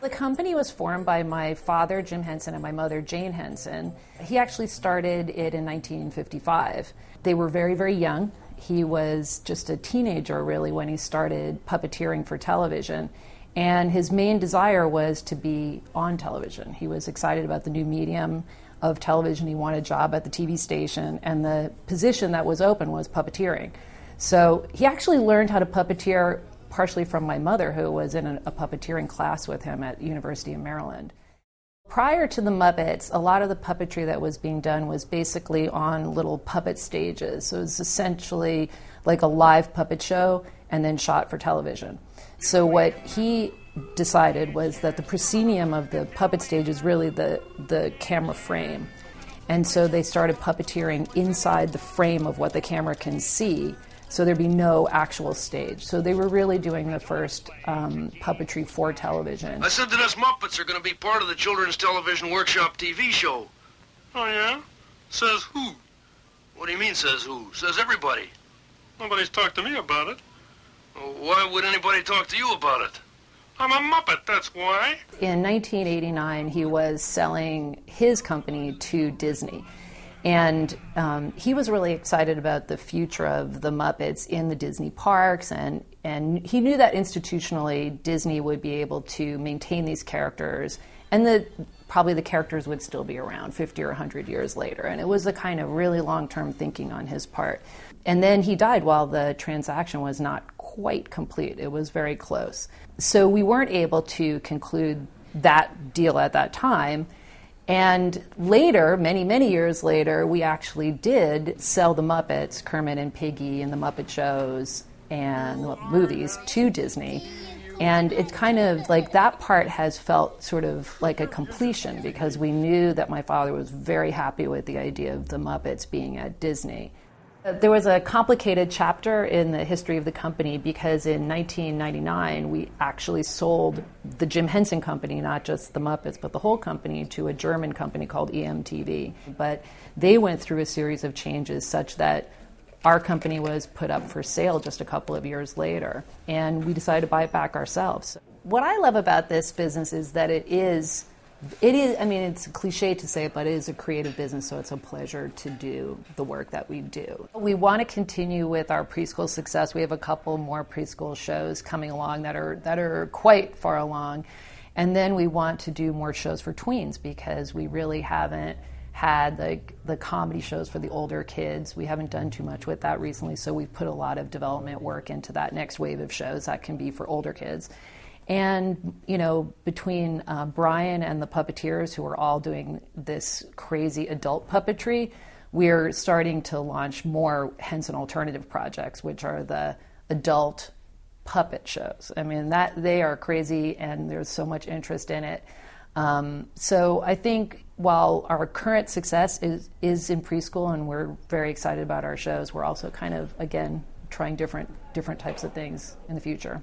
The company was formed by my father, Jim Henson, and my mother, Jane Henson. He actually started it in 1955. They were very, very young. He was just a teenager, really, when he started puppeteering for television. And his main desire was to be on television. He was excited about the new medium of television. He wanted a job at the TV station, and the position that was open was puppeteering. So he actually learned how to puppeteer partially from my mother, who was in a puppeteering class with him at University of Maryland. Prior to the Muppets, a lot of the puppetry that was being done was basically on little puppet stages. So it was essentially like a live puppet show and then shot for television. So what he decided was that the proscenium of the puppet stage is really the camera frame. And so they started puppeteering inside the frame of what the camera can see, so there'd be no actual stage. So they were really doing the first puppetry for television. I said that us Muppets are going to be part of the Children's Television Workshop TV show. Oh, yeah? Says who? What do you mean, says who? Says everybody. Nobody's talked to me about it. Why would anybody talk to you about it? I'm a Muppet, that's why. In 1989, he was selling his company to Disney. And he was really excited about the future of the Muppets in the Disney parks, and he knew that institutionally Disney would be able to maintain these characters, and probably the characters would still be around 50 or 100 years later. And it was a kind of really long-term thinking on his part. And then he died while the transaction was not quite complete. It was very close. So we weren't able to conclude that deal at that time. And later, many, many years later, we actually did sell the Muppets, Kermit and Piggy and the Muppet shows and the movies to Disney. And it's kind of like that part has felt sort of like a completion, because we knew that my father was very happy with the idea of the Muppets being at Disney. There was a complicated chapter in the history of the company, because in 1999 we actually sold the Jim Henson Company, not just the Muppets, but the whole company, to a German company called EMTV. But they went through a series of changes such that our company was put up for sale just a couple of years later, and we decided to buy it back ourselves. What I love about this business is that it is, I mean, it's a cliche to say it, but it is a creative business, so it's a pleasure to do the work that we do. We want to continue with our preschool success. We have a couple more preschool shows coming along that are quite far along. And then we want to do more shows for tweens, because we really haven't had the comedy shows for the older kids. We haven't done too much with that recently, so we've put a lot of development work into that next wave of shows that can be for older kids. And, you know, between Brian and the puppeteers, who are all doing this crazy adult puppetry, we're starting to launch more Henson alternative projects, which are the adult puppet shows. I mean, they are crazy, and there's so much interest in it. So I think while our current success is in preschool, and we're very excited about our shows, we're also kind of, again, trying different types of things in the future.